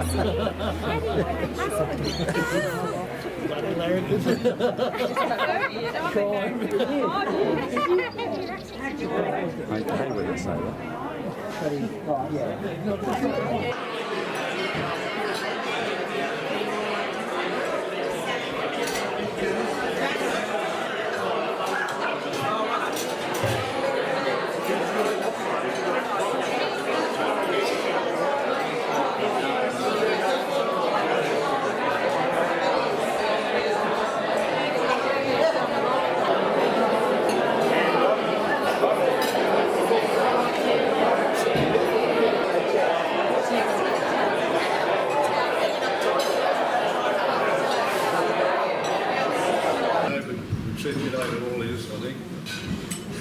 Okay with us, though.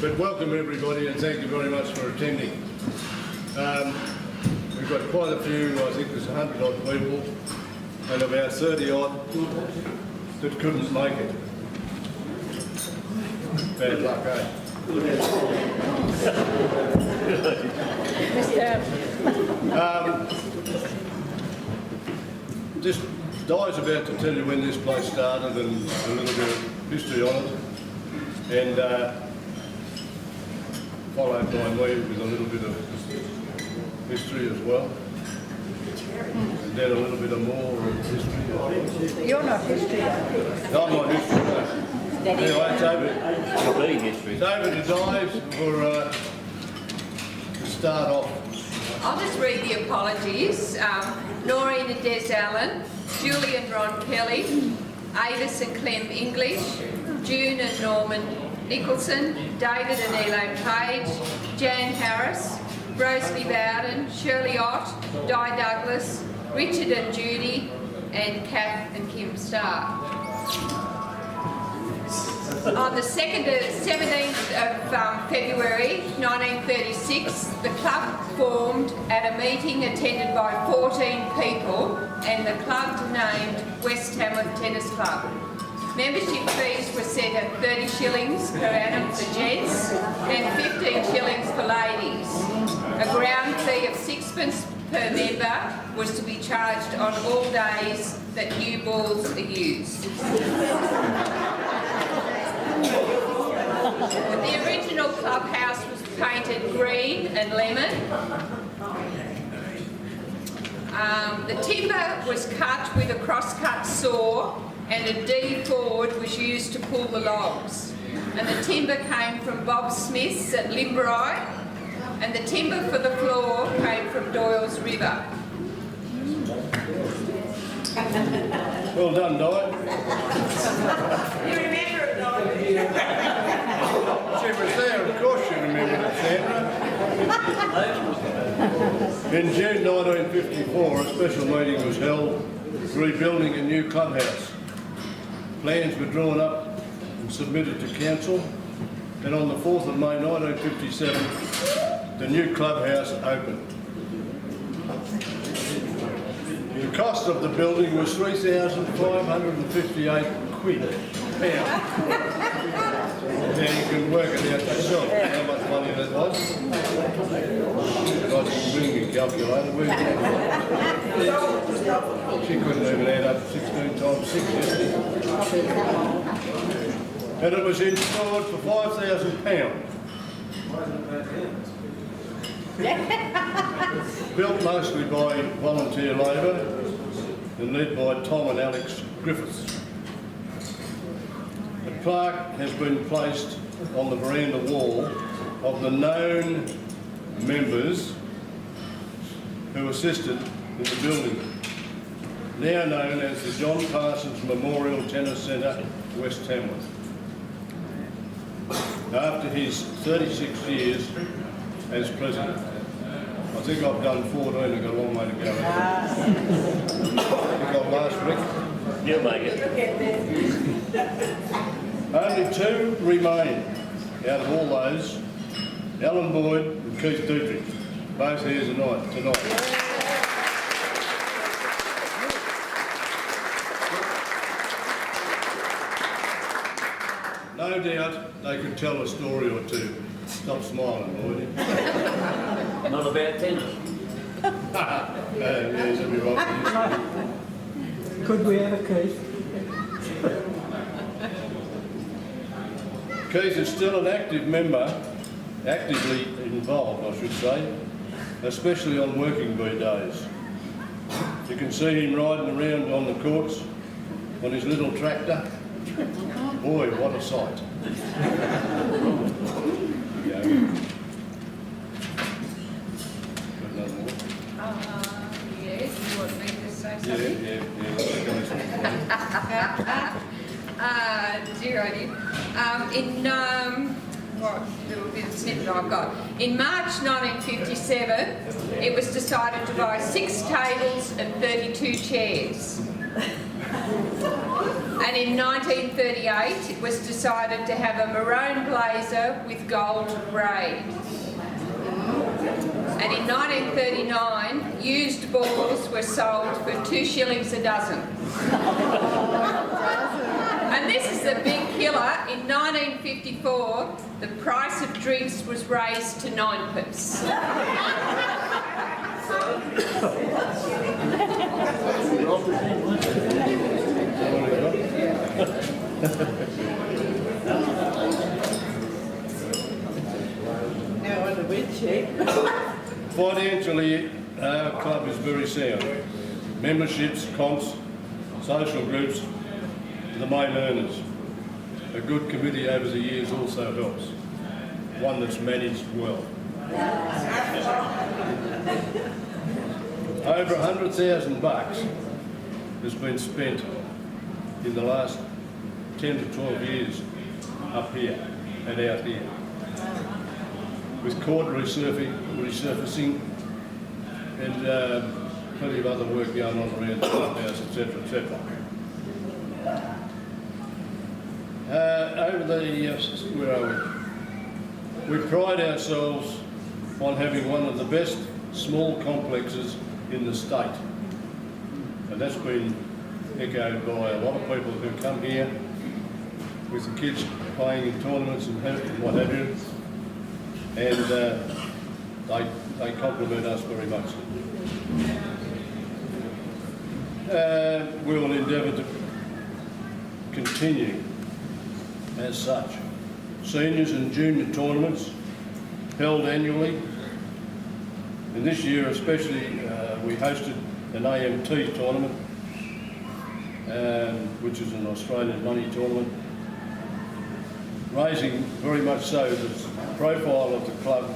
But welcome everybody and thank you very much for attending. We've got quite a few, I think there's 100 odd people and about 30 odd that couldn't make it. Bad luck, eh? Just Di's about to tell you when this place started and a little bit of history on it. And followed by me with a little bit of history as well. And then a little bit of more of history. You're not history. No, I'm not history, no. Anyway, it's over to Di for to start off. I'll just read the apologies. Noreen and Des Allen, Julie and Ron Kelly, Avis and Clem English, June and Norman Nicholson, David and Elaine Page, Jan Harris, Rosalie Bowden, Shirley Ott, Di Douglas, Richard and Judy, and Kath and Kim Starr. On the 17th of February 1936, the club formed at a meeting attended by 14 people and the club named West Tamworth Tennis Club. Membership fees were set at 30 shillings per annum for gents and 15 shillings for ladies. A ground fee of 6p per member was to be charged on all days that new balls are used. The original clubhouse was painted green and lemon. The timber was cut with a cross-cut saw and a D-ford was used to pull the logs. And the timber came from Bob Smith's at Limbury, and the timber for the floor came from Doyle's River. Well done, Di. You remember it, Di? She was there, of course you remember it, Sandra. In June 1954, a special meeting was held rebuilding a new clubhouse. Plans were drawn up and submitted to council, and on the 4th of May 1957, the new clubhouse opened. The cost of the building was £3,558. Now you can work it out yourself, how much money that was. I didn't bring a calculator with me. She couldn't even add up 16 times 6 yesterday. And it was installed for £5,000. Built mostly by volunteer labour and led by Tom and Alex Griffiths. A plaque has been placed on the veranda wall of the known members who assisted in the building, now known as the John Parsons Memorial Tennis Centre, West Tamworth. After his 36 years as president, I think I've done 14, I've got a long way to go. I think I've last, Rick. You'll make it. Only 2 remain out of all those, Alan Boyd and Keith Dietrich, both here tonight. No doubt they could tell a story or two. Stop smiling, Boyd. Not about tennis. Yes, that'd be right. Could we have a Keith? Keith is still an active member, actively involved, I should say, especially on working bee days. You can see him riding around on the courts on his little tractor. Boy, what a sight. Yeah. Got another more? Yes, you want me to say something? Yeah. Dear I did. What little bit of snippet I've got. In March 1957, it was decided to buy 6 tables and 32 chairs. And in 1938, it was decided to have a maroon blazer with gold braid. And in 1939, used balls were sold for 2 shillings a dozen. And this is the big killer. In 1954, the price of drinks was raised to 9p. Now on the windsheet. Financially, our club is very sound. Memberships, comps, social groups, the main earners. A good committee over the years also helps. One that's managed well. Over $100,000 has been spent in the last 10 to 12 years up here and out here, with court resurfacing and plenty of other work going on around the clubhouse, etc., etc. Over the, where are we? We pride ourselves on having one of the best small complexes in the state. And that's been echoed by a lot of people who come here with the kids playing in tournaments and what have you. And they compliment us very much. We will endeavour to continue as such. Seniors and junior tournaments held annually, and this year especially we hosted an AMT tournament, which is an Australian money tournament, raising very much so the profile of the club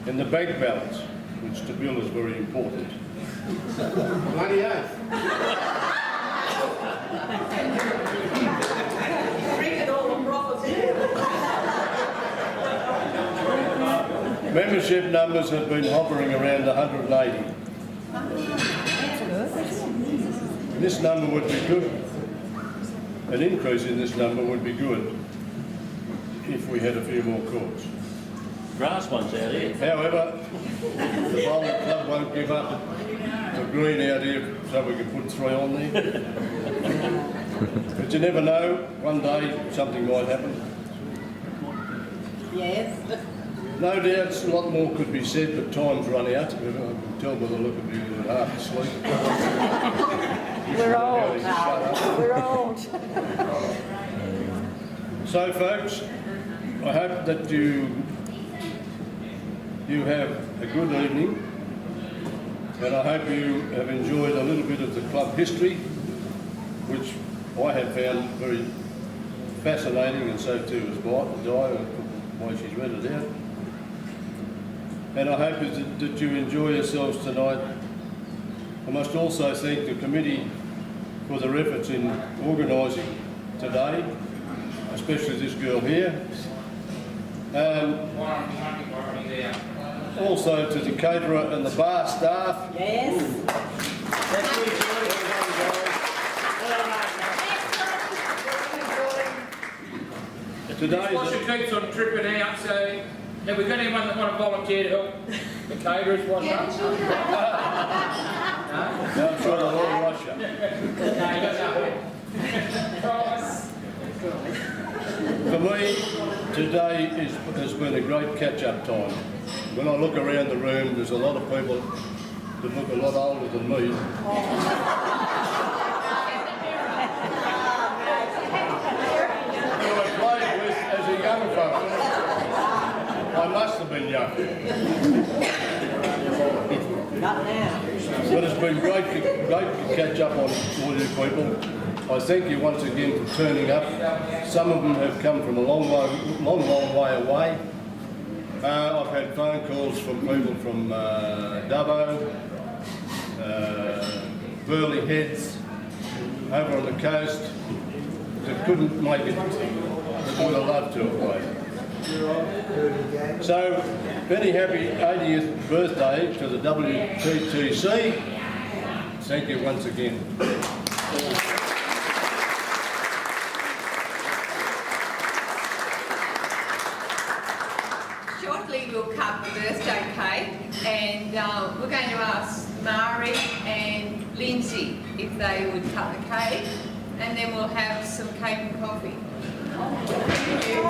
and the bank balance, which to Bill is very important. Bloody oath. Membership numbers have been hovering around 180. This number would be good. An increase in this number would be good if we had a few more courts. Grass ones out here. However, the bowling club won't give up the green out here so we can put 3 on there. But you never know, one day something might happen. Yes. No doubt a lot more could be said, but time's run out. I can tell by the look of you that half asleep. We're old. Shut up. We're old. So folks, I hope that you have a good evening, and I hope you have enjoyed a little bit of the club history, which I have found very fascinating, and so too has Di, why she's read it out. And I hope that you enjoy yourselves tonight. I must also thank the committee for their efforts in organising today, especially this girl here. Also to the caterer and the bar staff. Yes. Today's Watch your keeps on tripping out, so have we got anyone that want to volunteer to help the caterers one up? no, I'm sure they'll all rush you. For me, today has been a great catch-up time. when I look around the room, there's a lot of people that look a lot older than me. Who I played with as a young fella. I must have been young. Not now. But it's been great to catch up on all you people. I thank you once again for turning up. Some of them have come from a long way away. I've had phone calls from people from Dubbo, Burley Heads, over on the coast, that couldn't make it, that would have loved to have played. So, very happy 80th birthday to the WTTC. Thank you once again. Shortly we'll cut the birthday cake, and we're going to ask Mari and Lindsay if they would cut the cake, and then we'll have some cake and coffee. Thank you.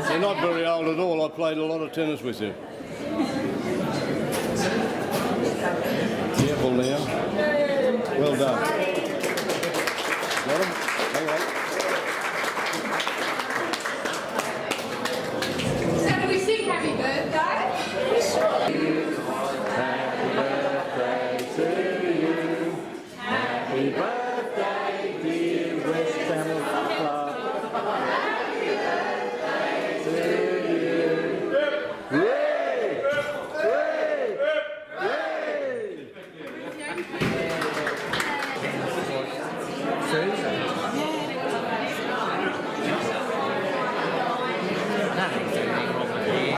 You're not very old at all. I played a lot of tennis with you. Careful now. Well done. Got him? Hang on. So do we sing happy birthday? Happy birthday to you. Happy birthday, dear West Tamworth Club. Happy birthday to you.